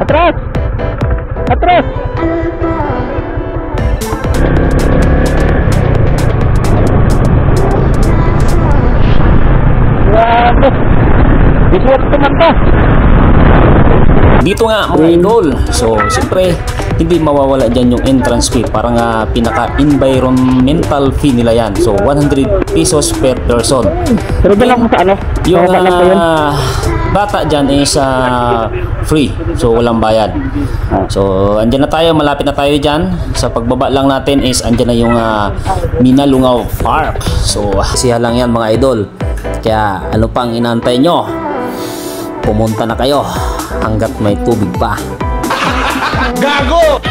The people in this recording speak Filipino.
Atras! Atras! Grabe! Bisuot tumanda! Dito nga mga idol, so siyempre hindi mawawala dyan yung entrance fee, parang pinaka-environmental fee nila yan. So 100 pesos per person. Pero dyan ako sa ano? Yung Sa pa yun? bata dyan is free, so walang bayad. So andyan na tayo, malapit na tayo dyan. Sa pagbaba lang natin is andyan na yung Minalungaw Park. So siya lang yan mga idol. Kaya ano pang inaantay nyo? Pumunta na kayo hanggat may tubig pa. Gago!